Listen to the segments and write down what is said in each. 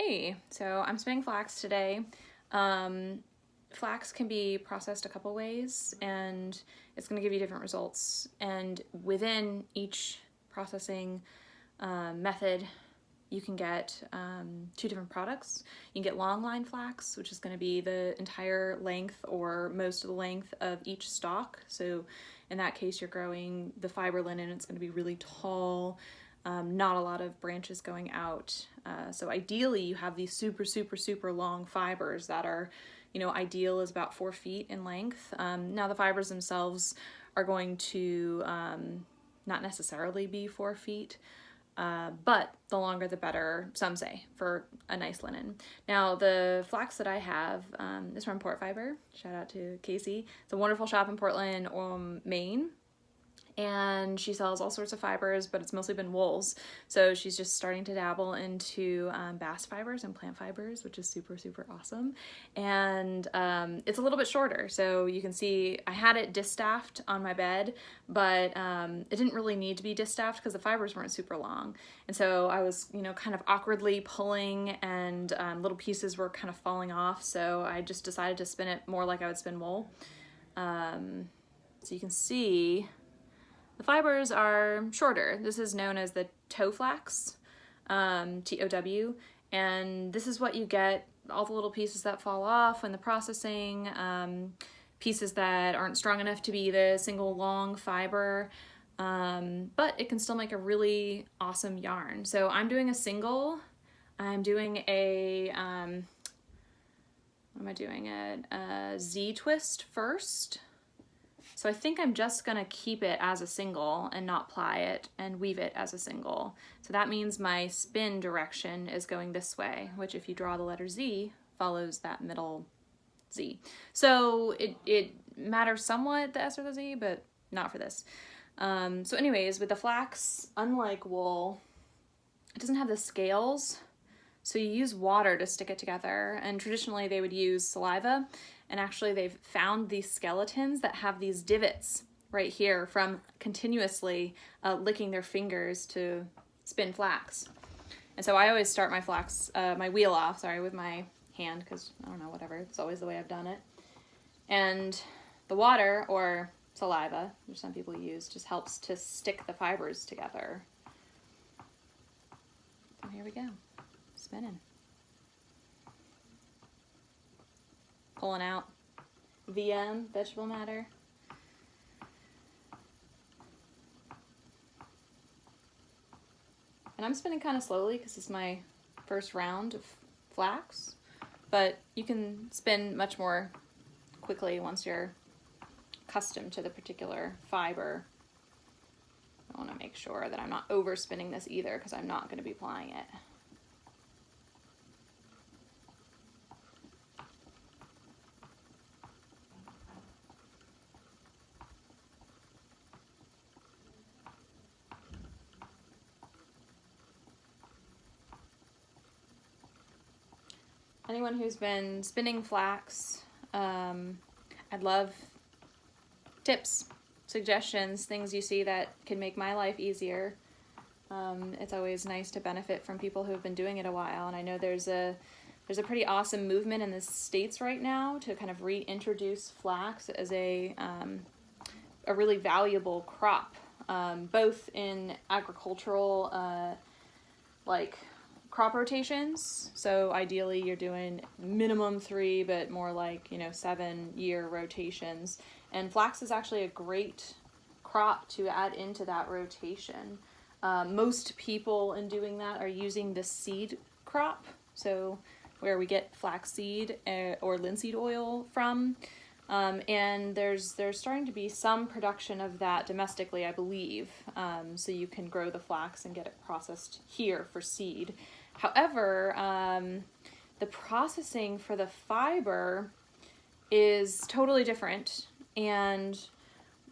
Hey, so I'm spinning flax today. Flax can be processed a couple ways and it's going to give you different results. And within each processing method, you can get two different products. You can get long line flax, which is going to be the entire length or most of the length of each stalk. So in that case, you're growing the fiber linen. It's going to be really tall. Not a lot of branches going out. So ideally you have these super long fibers that are, ideal is about 4 feet in length. Now the fibers themselves are going to not necessarily be 4 feet, but the longer the better, some say, for a nice linen. Now the flax that I have is from Port Fiber. Shout out to Casey. It's a wonderful shop in Portland, Maine. And she sells all sorts of fibers, but it's mostly been wools. So she's just starting to dabble into bast fibers and plant fibers, which is super awesome. And it's a little bit shorter. So you can see I had it distaffed on my bed, but it didn't really need to be distaffed because the fibers weren't super long. And so I was, kind of awkwardly pulling and little pieces were kind of falling off. So I just decided to spin it more like I would spin wool. So you can see the fibers are shorter. This is known as the tow flax, T-O-W, and this is what you get, all the little pieces that fall off when the processing, pieces that aren't strong enough to be the single long fiber, but it can still make a really awesome yarn. So I'm doing a single. I'm doing a, what am I doing? A Z-twist first. So I think I'm just gonna keep it as a single and not ply it and weave it as a single. So that means my spin direction is going this way, which if you draw the letter Z, follows that middle Z. So it matters somewhat, the S or the Z, but not for this. So anyways, with the flax, unlike wool, it doesn't have the scales. So you use water to stick it together, and traditionally they would use saliva, and actually they've found these skeletons that have these divots right here from continuously licking their fingers to spin flax. And so I always start my flax, my wheel off, with my hand, because I don't know, whatever, it's always the way I've done it. And the water, or saliva, which some people use, just helps to stick the fibers together. So here we go. Spinning. Pulling out VM, vegetable matter. And I'm spinning kind of slowly because it's my first round of flax, but you can spin much more quickly once you're accustomed to the particular fiber. I want to make sure that I'm not overspinning this either because I'm not going to be plying it. Anyone who's been spinning flax, I'd love tips, suggestions, things you see that can make my life easier. It's always nice to benefit from people who have been doing it a while, and I know there's a pretty awesome movement in the States right now to kind of reintroduce flax as a really valuable crop, both in agricultural, crop rotations. So ideally you're doing minimum 3, but more like, 7-year rotations. And flax is actually a great crop to add into that rotation. Most people in doing that are using the seed crop. So where we get flax seed or linseed oil from. And there's starting to be some production of that domestically, I believe. So you can grow the flax and get it processed here for seed. However, the processing for the fiber is totally different. And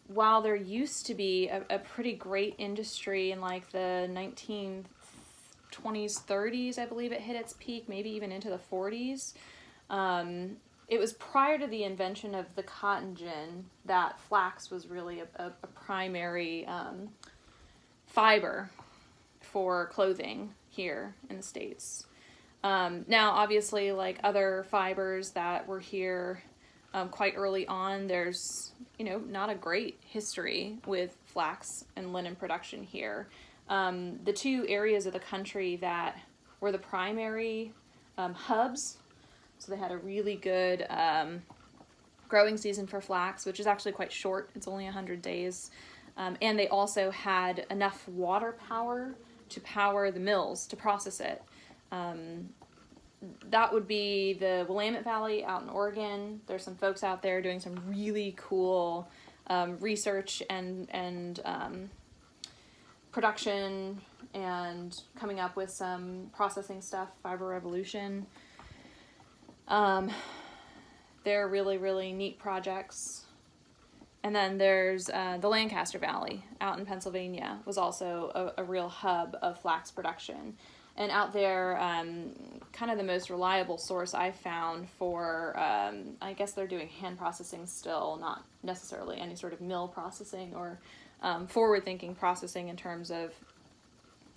while there used to be a pretty great industry in like the 1920s, 30s, I believe it hit its peak, maybe even into the 40s. It was prior to the invention of the cotton gin that flax was really a primary fiber for clothing here in the States. Now, obviously, like other fibers that were here quite early on, there's, not a great history with flax and linen production here. The two areas of the country that were the primary hubs, so they had a really good growing season for flax, which is actually quite short. It's only 100 days. And they also had enough water power to power the mills to process it. That would be the Willamette Valley out in Oregon. There's some folks out there doing some really cool research and production and coming up with some processing stuff, Fiber Revolution. They're really, really neat projects. And then there's the Lancaster Valley out in Pennsylvania was also a real hub of flax production. And out there, kind of the most reliable source I've found for, I guess they're doing hand processing still, not necessarily any sort of mill processing or forward-thinking processing in terms of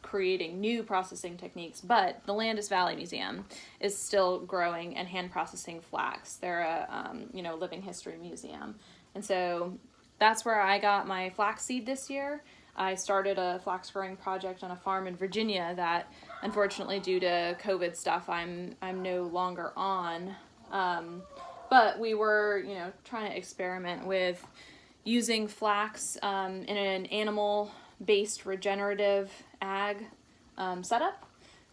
creating new processing techniques, but the Landis Valley Museum is still growing and hand processing flax. They're a living history museum. And so that's where I got my flax seed this year. I started a flax growing project on a farm in Virginia that, unfortunately, due to COVID stuff, I'm no longer on. But we were, trying to experiment with using flax in an animal-based regenerative ag setup.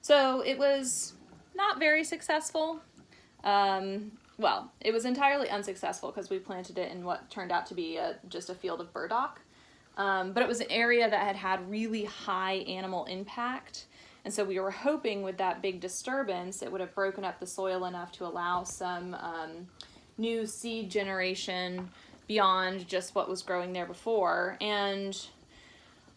So it was not very successful. Well, it was entirely unsuccessful because we planted it in what turned out to be just a field of burdock. But it was an area that had really high animal impact. And so we were hoping with that big disturbance, it would have broken up the soil enough to allow some new seed generation beyond just what was growing there before. And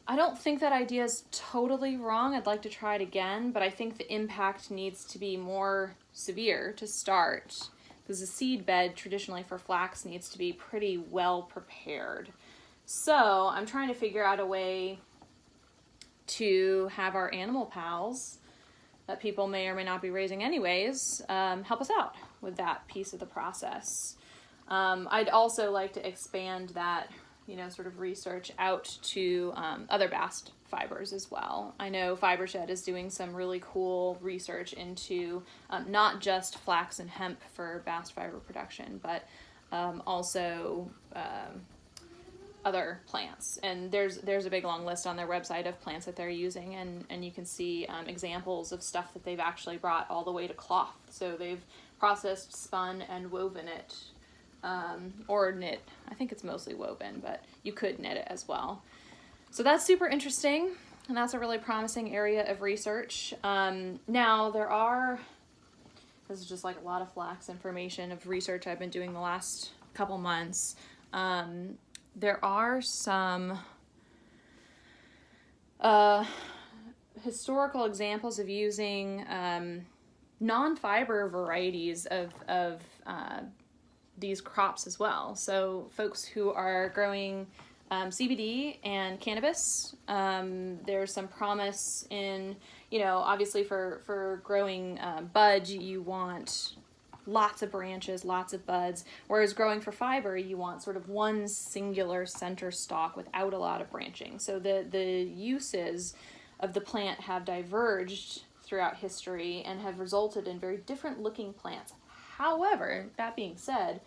I don't think that idea is totally wrong. I'd like to try it again, but I think the impact needs to be more severe to start, because the seed bed traditionally for flax needs to be pretty well prepared. So I'm trying to figure out a way to have our animal pals that people may or may not be raising anyways help us out with that piece of the process. I'd also like to expand that sort of research out to other bast fibers as well. I know FiberShed is doing some really cool research into not just flax and hemp for bast fiber production, but also other plants. And there's a big long list on their website of plants that they're using, and you can see examples of stuff that they've actually brought all the way to cloth. So they've processed, spun, and woven it. Or knit. I think it's mostly woven, but you could knit it as well. So that's super interesting, and that's a really promising area of research. Now, this is just like a lot of flax information of research I've been doing the last couple months. There are some historical examples of using non-fiber varieties of these crops as well. So folks who are growing CBD and cannabis, there's some promise in, obviously for growing bud, you want lots of branches, lots of buds, whereas growing for fiber, you want sort of one singular center stalk without a lot of branching. So the uses of the plant have diverged throughout history and have resulted in very different looking plants. However, that being said,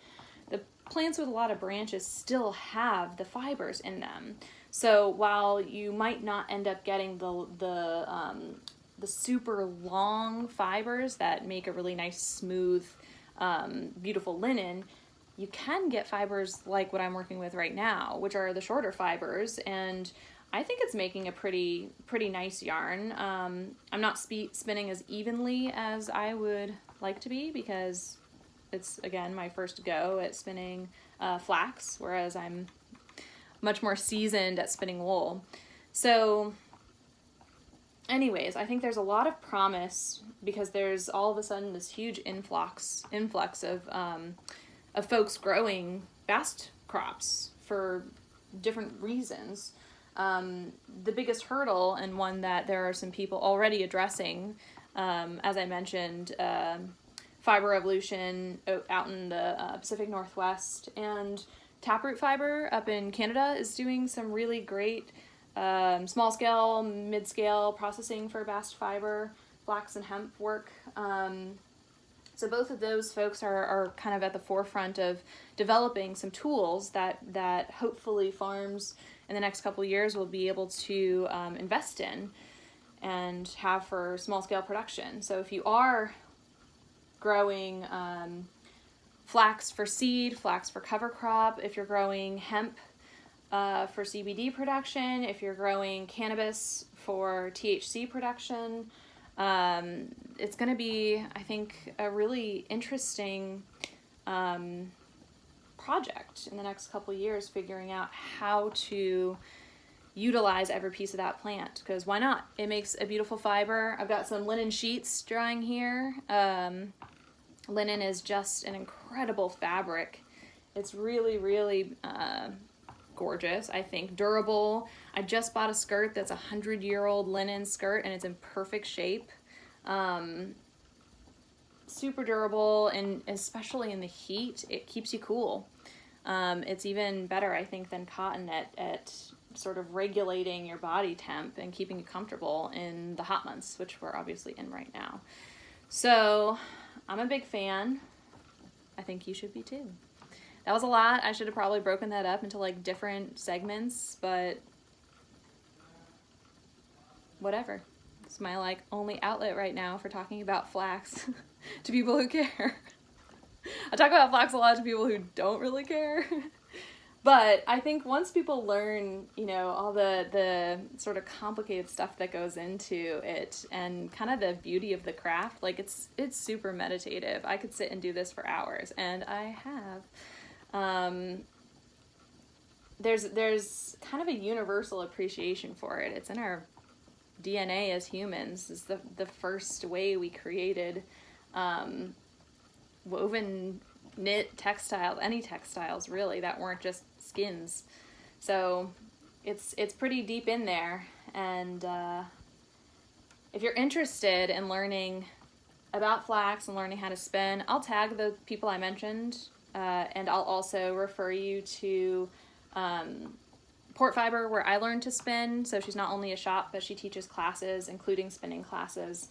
the plants with a lot of branches still have the fibers in them. So while you might not end up getting the super long fibers that make a really nice, smooth, beautiful linen, you can get fibers like what I'm working with right now, which are the shorter fibers, and I think it's making a pretty nice yarn. I'm not spinning as evenly as I would like to be because it's, again, my first go at spinning flax, whereas I'm much more seasoned at spinning wool. So anyways, I think there's a lot of promise because there's all of a sudden this huge influx of folks growing bast crops for different reasons. The biggest hurdle, and one that there are some people already addressing as I mentioned, Fiber Revolution out in the Pacific Northwest, and Taproot Fiber up in Canada is doing some really great small scale, mid scale processing for bast fiber, flax and hemp work. So both of those folks are kind of at the forefront of developing some tools that hopefully farms in the next couple of years will be able to invest in and have for small scale production. So if you are growing flax for seed, flax for cover crop, if you're growing hemp for CBD production, if you're growing cannabis for THC production, it's going to be, I think, a really interesting project in the next couple of years, figuring out how to utilize every piece of that plant, because why not? It makes a beautiful fiber. I've got some linen sheets drying here. Linen is just an incredible fabric. It's really, really gorgeous, I think. Durable. I just bought a skirt that's 100-year-old linen skirt, and it's in perfect shape. Super durable, and especially in the heat, it keeps you cool. It's even better, I think, than cotton at sort of regulating your body temp and keeping you comfortable in the hot months, which we're obviously in right now. So I'm a big fan. I think you should be too. That was a lot. I should have probably broken that up into like different segments, but whatever. It's my like only outlet right now for talking about flax to people who care. I talk about flax a lot to people who don't really care. But I think once people learn, you know, all the sort of complicated stuff that goes into it and kind of the beauty of the craft, like it's super meditative. I could sit and do this for hours, and I have. There's kind of a universal appreciation for it. It's in our DNA as humans. It's the first way we created woven knit textiles, any textiles really, that weren't just skins. So it's pretty deep in there, and if you're interested in learning about flax and learning how to spin, I'll tag the people I mentioned, and I'll also refer you to Port Fiber, where I learned to spin. So she's not only a shop, but she teaches classes, including spinning classes.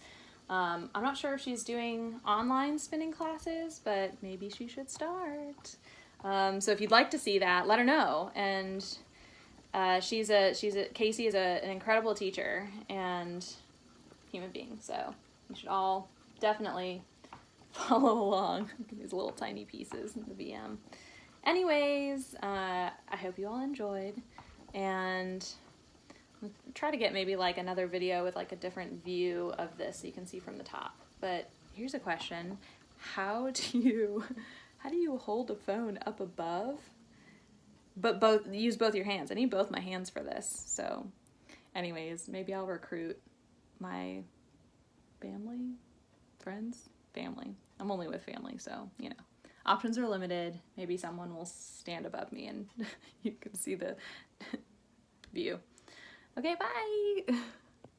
I'm not sure if she's doing online spinning classes, but maybe she should start. So if you'd like to see that, let her know. And Casey is an incredible teacher and human being. So you should all definitely follow along. These little tiny pieces in the VM. Anyways, I hope you all enjoyed, and I'll try to get maybe like another video with like a different view of this so you can see from the top. But here's a question. How do you hold a phone up above but use both your hands? I need both my hands for this. So anyways, maybe I'll recruit my family. I'm only with family, so you know, options are limited. Maybe someone will stand above me and you can see the view. Okay, bye!